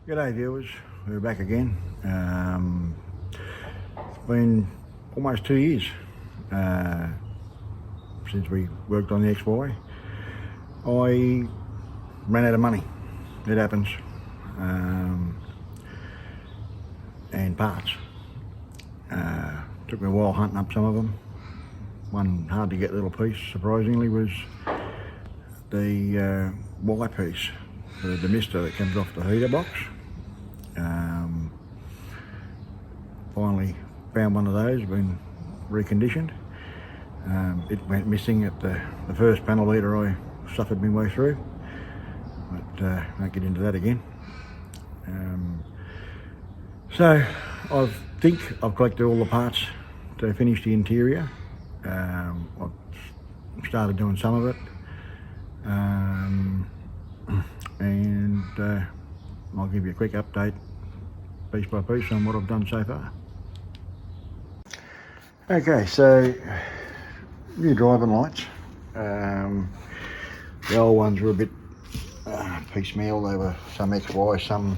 G'day viewers, we're back again. It's been almost 2 years since we worked on the XY. I ran out of money, it happens, and parts. Took me a while hunting up some of them. One hard to get little piece, surprisingly, was the Y piece, the demister that comes off the heater box. Finally found one of those, been reconditioned. It went missing at the first panel beater I suffered my way through, but won't get into that again. So I think I've collected all the parts to finish the interior. I've started doing some of it, and I'll give you a quick update piece by piece on what I've done so far. Okay, so new driving lights. The old ones were a bit piecemeal. They were some XY, some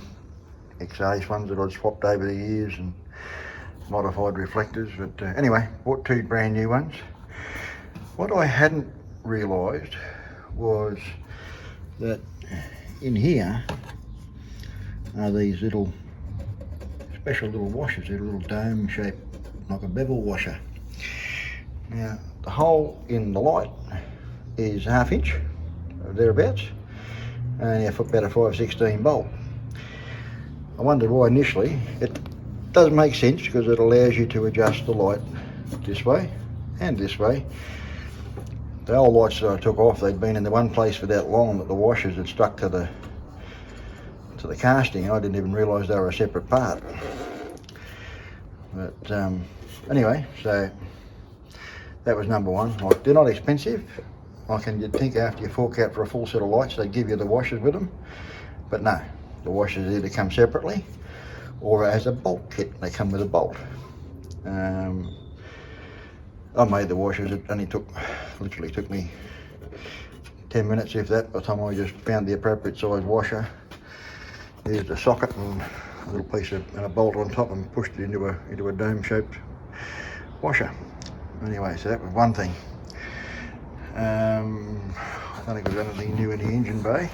XA ones that I'd swapped over the years and modified reflectors, but anyway, bought two brand new ones. What I hadn't realised was that in here are these little special little washers. They're a little dome shaped like a bevel washer. Now the hole in the light is 1/2 inch or thereabouts, and about a 5/16 bolt. I wondered why initially. It does make sense because it allows you to adjust the light this way and this way. The old lights that I took off, they'd been in the one place for that long that the washers had stuck to the casting, and I didn't even realise they were a separate part. But anyway, so that was number one. Like, they're not expensive. You'd think after you fork out for a full set of lights they'd give you the washers with them, but no, the washers either come separately or as a bolt kit. They come with a bolt. I made the washers. It only literally took me 10 minutes, if that, by the time I just found the appropriate size washer, used a socket and a little piece and a bolt on top, and pushed it into a dome shaped washer. Anyway, so that was one thing. I don't think there's anything new in the engine bay.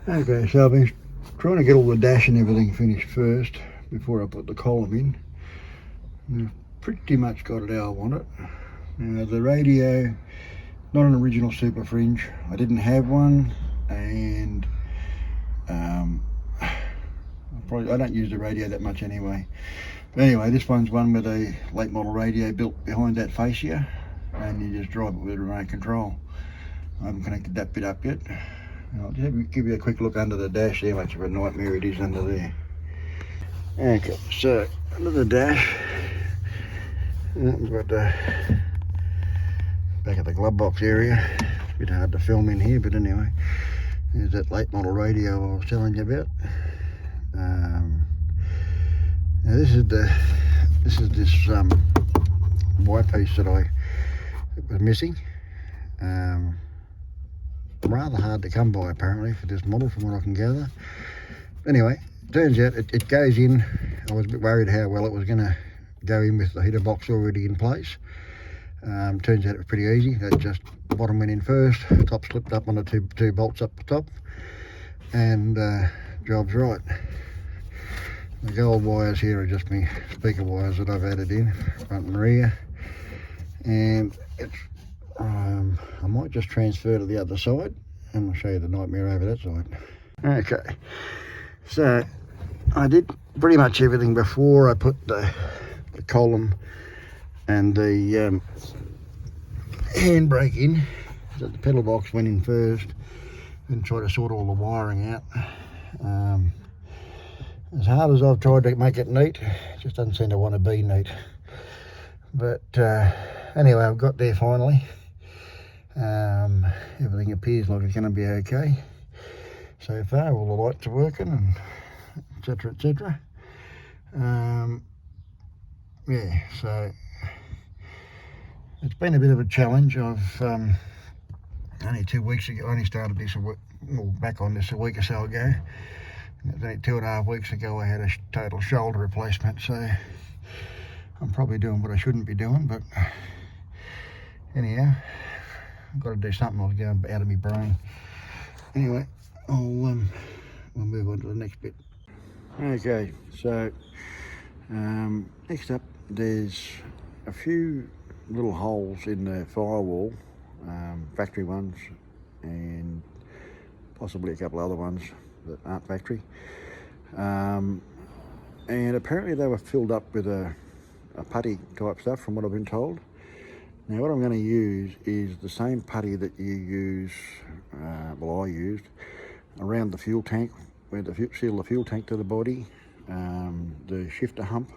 Okay, so I've been trying to get all the dash and everything finished first before I put the column in. And I've pretty much got it how I want it. Now the radio, not an original super fringe. I didn't have one, and I don't use the radio that much anyway. But anyway, this one's one with a late model radio built behind that fascia, and you just drive it with remote control. I haven't connected that bit up yet. I'll just give you a quick look under the dash, see how much of a nightmare it is under there. Okay, so under the dash, we've got the back of the glove box area. It's a bit hard to film in here, but anyway, there's that late model radio I was telling you about. Now this is this Y piece that was missing. Rather hard to come by apparently for this model, from what I can gather. Anyway, turns out it goes in. I was a bit worried how well it was going to go in with the heater box already in place. Turns out it was pretty easy. That just bottom went in first, top slipped up on the two bolts up the top, and job's right. The gold wires here are just my speaker wires that I've added in, front and rear, and it's I might just transfer to the other side and I'll show you the nightmare over that side. Okay, so I did pretty much everything before I put the column and the handbrake in. So the pedal box went in first and tried to sort all the wiring out. As hard as I've tried to make it neat, it just doesn't seem to want to be neat. But anyway, I've got there finally. Everything appears like it's going to be okay so far. All the lights are working, and etc, etc. Yeah, so it's been a bit of a challenge. I've only 2 weeks ago, I only started this back on this a week or so ago, It was only 2.5 weeks ago I had a total shoulder replacement, so I'm probably doing what I shouldn't be doing, but anyhow, I've got to do something. I was going out of my brain. Anyway, we'll move on to the next bit. Okay, so next up, there's a few little holes in the firewall, factory ones, and possibly a couple other ones that aren't factory. And apparently they were filled up with a putty type stuff, from what I've been told. Now what I'm going to use is the same putty that you use, I used, around the fuel tank, where seal the fuel tank to the body, the shifter hump,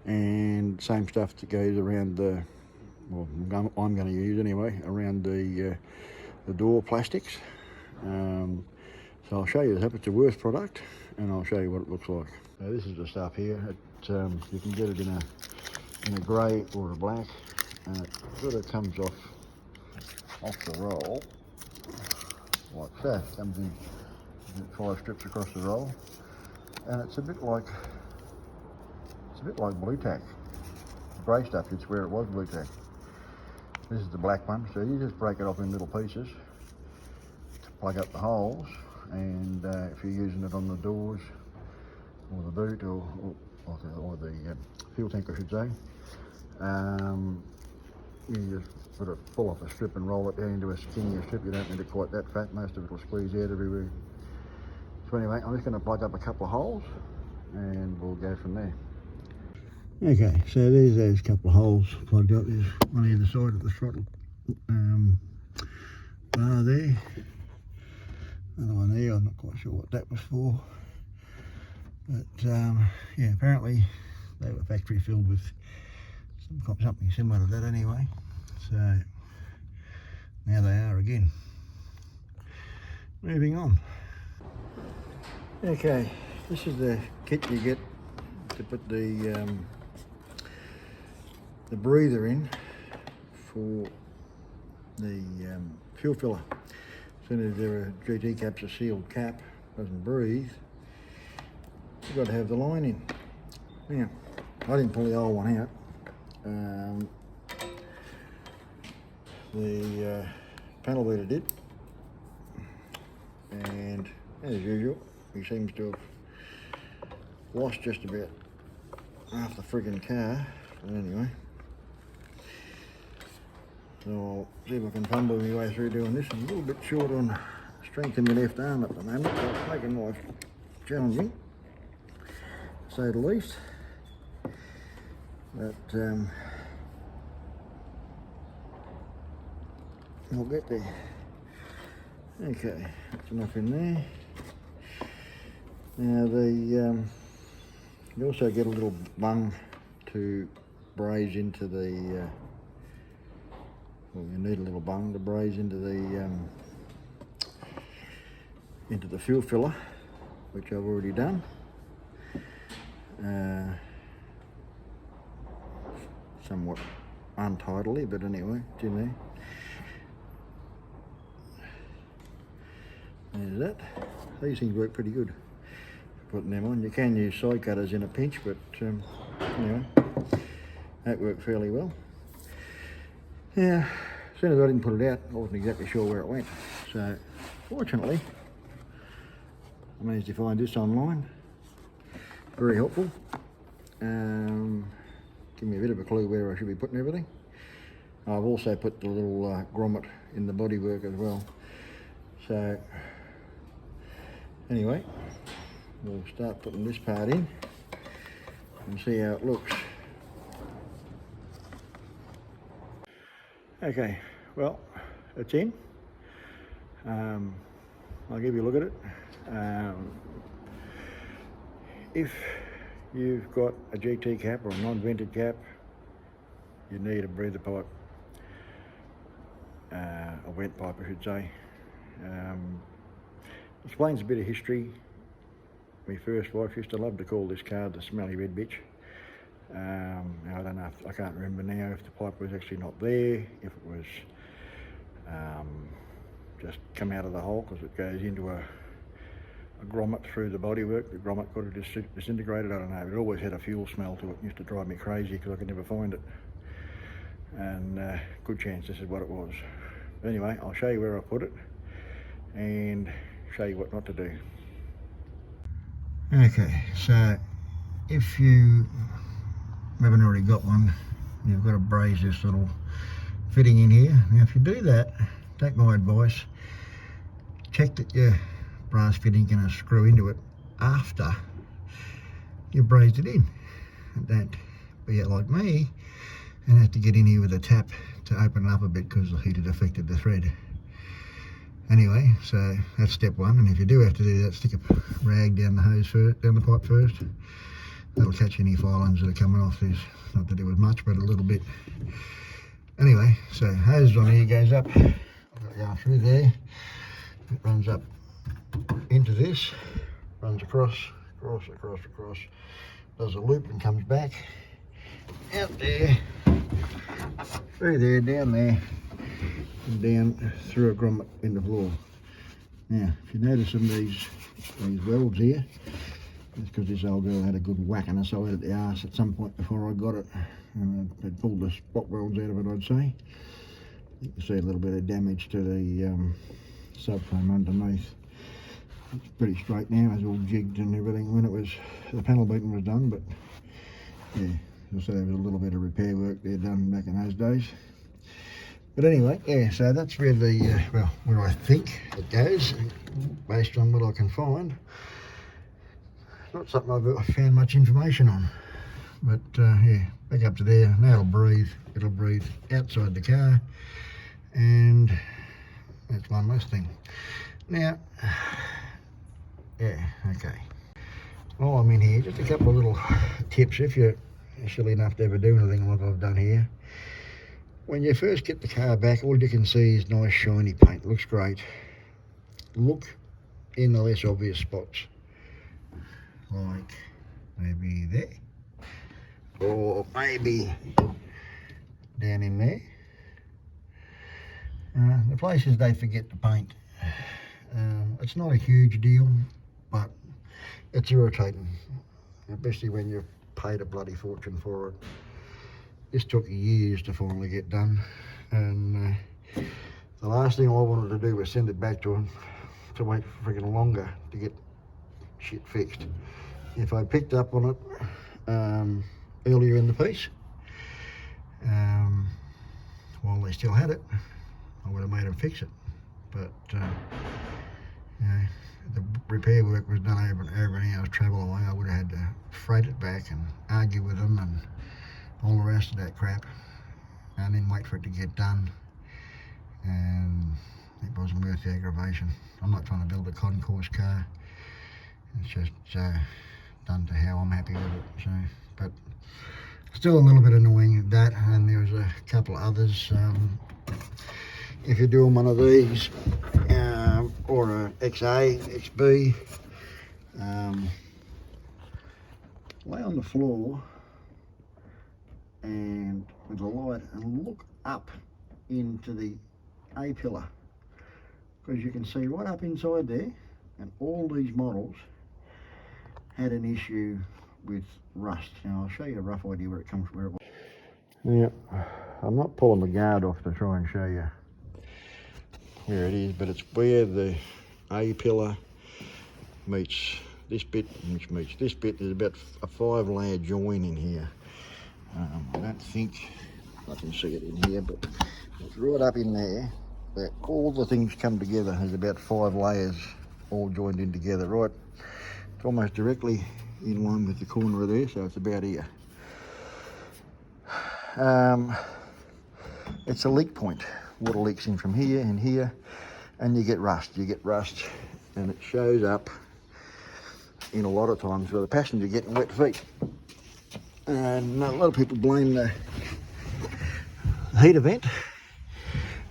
and same stuff that goes around the, well, I'm going to use anyway, around the door plastics. So I'll show you that. It's a worth product, and I'll show you what it looks like. So this is the stuff here. You can get it in a grey or a black, and it sort of comes off the roll like that. Comes in 5 strips across the roll, and it's a bit like blue tack. The grey stuff, it's where it was blue tack. This is the black one, so you just break it off in little pieces to plug up the holes, and if you're using it on the doors or the boot or the fuel tank, I should say, you just sort of pull off a strip and roll it down into a skinnier strip. You don't need it quite that fat. Most of it will squeeze out everywhere. So anyway, I'm just going to plug up a couple of holes and we'll go from there. Okay, so there's those couple of holes plugged up. There's one either side of the throttle bar there. Another one there, I'm not quite sure what that was for. But yeah, apparently they were factory filled with something similar to that anyway. So now they are again. Moving on. Okay, this is the kit you get to put the breather in for the fuel filler. As soon as there are GT caps, a sealed cap, doesn't breathe, you've got to have the line in. Now, I didn't pull the old one out. The panel beater did, and as usual, he seems to have lost just about half the friggin' car. But anyway, so I'll see if I can fumble my way through doing this. I'm a little bit short on strength in my left arm at the moment, so it's making life challenging, to say the least. But we'll get there. Okay, that's enough in there. Now you also get a little bung to braze into the, well, you need a little bung to braze into the fuel filler, which I've already done. Somewhat untidily, but anyway, it's in there. There's that. These things work pretty good, putting them on. You can use side cutters in a pinch, but anyway, that worked fairly well. Now, as soon as I didn't put it out, I wasn't exactly sure where it went. So, fortunately, I managed to find this online. Very helpful. Give me a bit of a clue where I should be putting everything. I've also put the little grommet in the bodywork as well. So, anyway, we'll start putting this part in and see how it looks. Okay, well, it's in. I'll give you a look at it. If you've got a GT cap or a non-vented cap, you need a breather pipe, a vent pipe I should say. Explains a bit of history. My first wife used to love to call this car the smelly red bitch. I don't know, I can't remember now if the pipe was actually not there, if it was just come out of the hole, because it goes into a a grommet through the bodywork. The grommet could have disintegrated, I don't know. It always had a fuel smell to it. It used to drive me crazy because I could never find it. And good chance this is what it was. But anyway, I'll show you where I put it and show you what not to do. Okay, so if you haven't already got one, you've got to braze this little fitting in here. Now if you do that, take my advice, check that your brass fitting can screw into it after you brazed it in. Don't be like me and have to get in here with a tap to open it up a bit because the heat had affected the thread. Anyway, so that's step one, and if you do have to do that, stick a rag down the hose first, down the pipe first. That'll catch any filings that are coming off. There's not to do with much, but a little bit. Anyway, so hose on here goes up, go through there. It runs up into this, runs across, does a loop and comes back out there, through there, down there, and down through a grommet in the floor. Now, if you notice some of these welds here, it's because this old girl had a good whack on the side of the arse at some point before I got it, and they'd pulled the spot welds out of it, I'd say. You can see a little bit of damage to the subframe underneath. It's pretty straight now, it's all jigged and everything when it was, the panel beating was done, but yeah, you'll see there was a little bit of repair work there done back in those days. But anyway, yeah, so that's where the, well, where I think it goes, based on what I can find. It's not something I've found much information on, but yeah, back up to there, now it'll breathe outside the car, and that's one less thing. Now, yeah, okay. While I'm in here, just a couple of little tips if you're silly enough to ever do anything like I've done here. When you first get the car back, all you can see is nice shiny paint. Looks great. Look in the less obvious spots, like maybe there, or maybe down in there. The places they forget to paint. It's not a huge deal, but it's irritating, especially when you've paid a bloody fortune for it. This took years to finally get done, and the last thing I wanted to do was send it back to them to wait for freaking longer to get shit fixed. If I picked up on it earlier in the piece, while they still had it, I would have made them fix it. But you know, the repair work was done over an hour's travel away. I would have had to freight it back and argue with them and all the rest of that crap, and then wait for it to get done, and it wasn't worth the aggravation. I'm not trying to build a concourse car, it's just done to how I'm happy with it. So, but still a little bit annoying at that, and there was a couple of others. If you're doing one of these, or a XA, XB, lay on the floor and with a light and look up into the A pillar, because you can see right up inside there, and all these models had an issue with rust. Now I'll show you a rough idea where it comes from, where it was. Yeah, I'm not pulling the guard off to try and show you where it is, but it's where the A pillar meets this bit, which meets this bit. There's about a 5-layer join in here. I don't think I can see it in here, but it's right up in there, where all the things come together. There's about 5 layers all joined in together, right? It's almost directly in line with the corner of there, so it's about here. It's a leak point. Water leaks in from here and here, and you get rust. And it shows up in a lot of times where the passenger getting wet feet. And a lot of people blame the heat event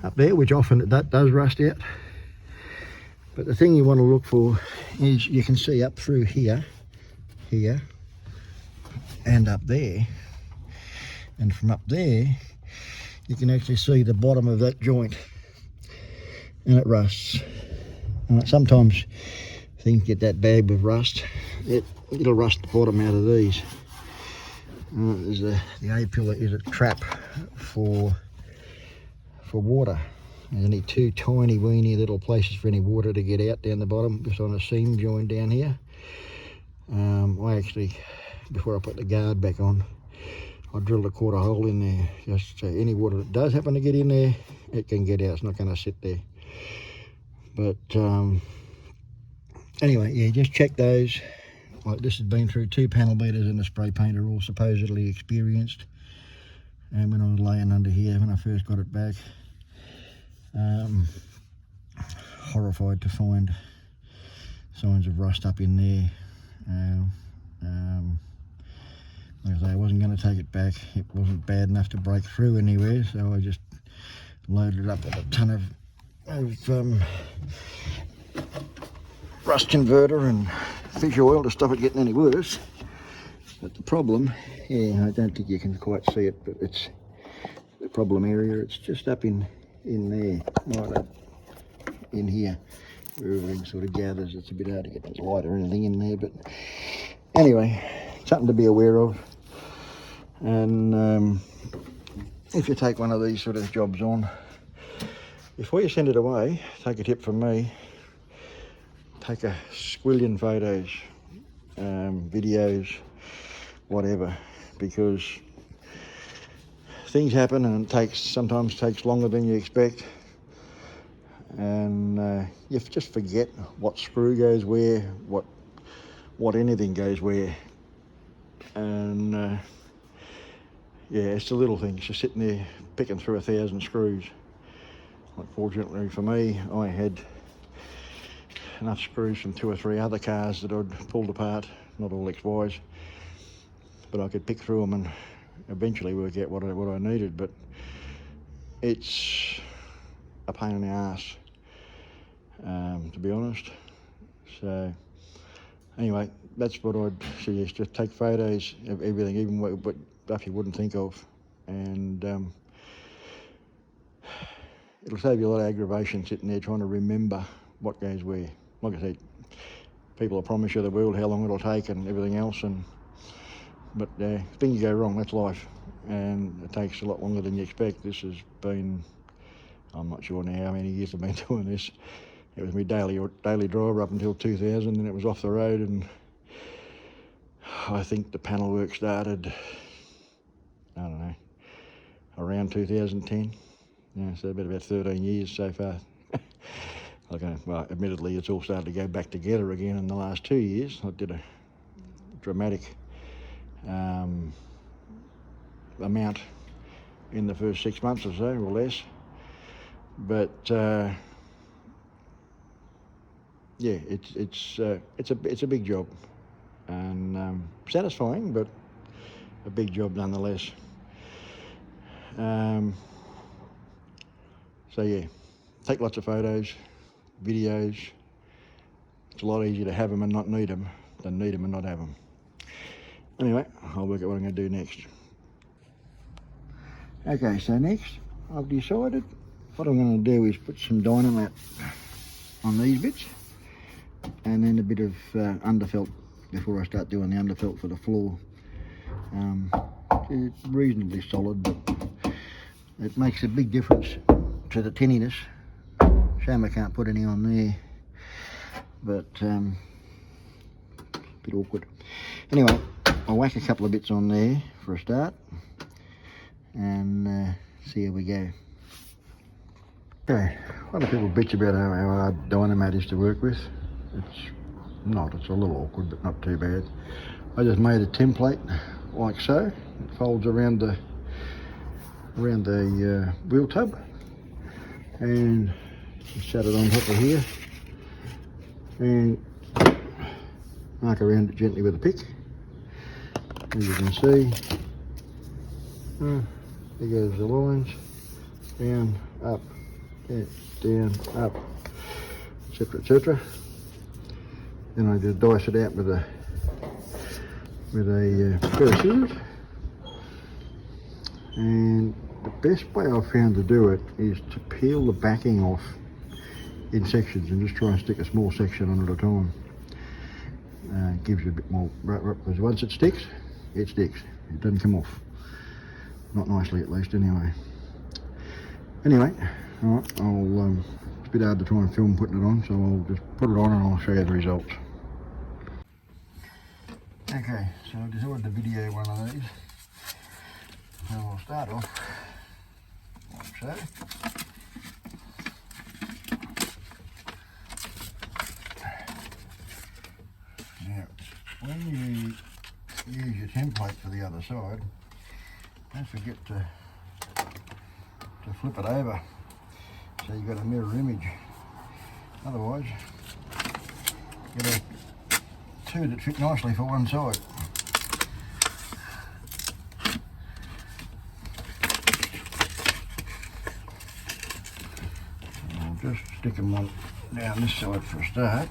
up there, which often that does rust out. But the thing you want to look for is, you can see up through here, and up there, and from up there you can actually see the bottom of that joint, and it rusts. Sometimes things get that bad with rust, it'll rust the bottom out of these. There's the A-pillar is a trap for water. There's only two tiny weeny little places for any water to get out down the bottom, just on a seam joined down here. I actually, before I put the guard back on, I drilled a quarter hole in there, just so any water that does happen to get in there, it can get out. It's not going to sit there. But anyway, yeah, just check those. Like, this has been through 2 panel beaters and a spray painter, all supposedly experienced. And when I was laying under here, when I first got it back, horrified to find signs of rust up in there. Like I say, I wasn't going to take it back. It wasn't bad enough to break through anywhere, so I just loaded it up with a ton of rust converter and fish oil to stop it getting any worse. But the problem, yeah, I don't think you can quite see it, but it's the problem area. It's just up in there, right up in here, where everything sort of gathers. It's a bit hard to get the light or anything in there, but anyway, something to be aware of. And if you take one of these sort of jobs on, before you send it away, take a tip from me, take a squillion photos, videos, whatever, because things happen and it sometimes takes longer than you expect, and you just forget what screw goes where, what anything goes where, and yeah, it's the little things. You're sitting there picking through 1,000 screws. Unfortunately for me, I had enough screws from 2 or 3 other cars that I'd pulled apart, not all XYs, but I could pick through them and eventually work out what I needed. But it's a pain in the ass, to be honest. So anyway, that's what I'd suggest. Just take photos of everything, even what stuff you wouldn't think of, and it'll save you a lot of aggravation sitting there trying to remember what goes where. Like I said, people will promise you the world, how long it'll take and everything else, but things go wrong, that's life, and it takes a lot longer than you expect. This has been, I'm not sure now how many years I've been doing this. It was my daily driver up until 2000, and it was off the road, and I think the panel work started, I don't know, around 2010. Yeah, so about 13 years so far. Well, admittedly, it's all started to go back together again in the last 2 years. I did a dramatic amount in the first 6 months or so, or less. But yeah, it's a big job, and satisfying, but a big job nonetheless. So yeah, take lots of photos, videos. It's a lot easier to have them and not need them than need them and not have them. Anyway, I'll work out what I'm going to do next. Okay, so next I've decided what I'm going to do is put some dynamite on these bits, and then a bit of underfelt before I start doing the underfelt for the floor. It's reasonably solid, but it makes a big difference to the tinniness. Shame I can't put any on there, but a bit awkward. Anyway, I'll whack a couple of bits on there for a start, and see how we go. Okay, a lot of people bitch about how hard dynamite is to work with. It's not, it's a little awkward, but not too bad. I just made a template like so. It folds around the wheel tub, and just shut it on top of here and mark around it gently with a pick. As you can see, there goes the lines, down, up, down, up, etc, etc. Then I just dice it out with a pair of scissors, and the best way I've found to do it is to peel the backing off in sections and just try and stick a small section on at a time. it gives you a bit more because once it sticks, it doesn't come off, not nicely at least anyway. Anyway, all right, it's a bit hard to try and film putting it on, so I'll just put it on and I'll show you the results. Okay, so I decided to video one of these. So I'll start off like so. Now, when you use your template for the other side, don't forget to flip it over so you've got a mirror image. Otherwise, you get two that fit nicely for one side. I'm just sticking one down this side for a start.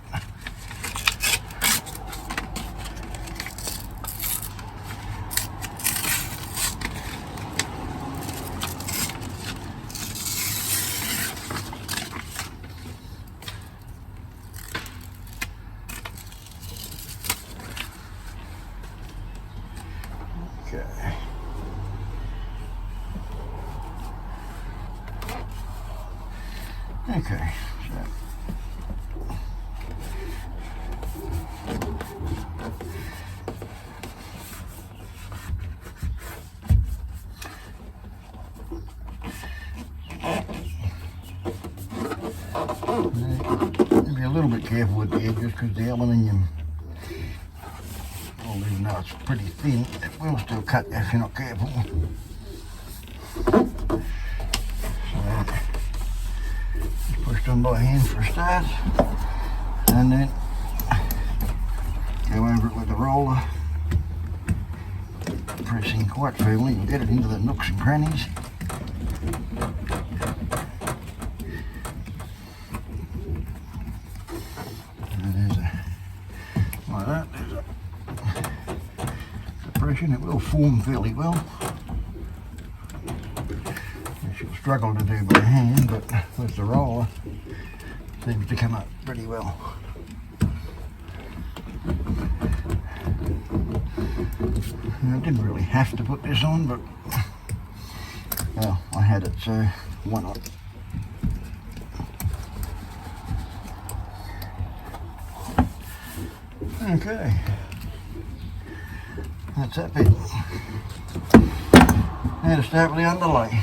Okay, so be a little bit careful with the edges because the aluminium, well, even though it's pretty thin, it will still cut if you're not careful. Done by hand for a start, and then go over it with the roller, pressing quite firmly and get it into the nooks and crannies. And there's like that, there's a depression. It will form fairly well. She'll struggle to do by hand, but with the roller, seems to come up pretty well. I didn't really have to put this on, but well, I had it, so why not? Okay, that's that bit. Now to start with the underlay.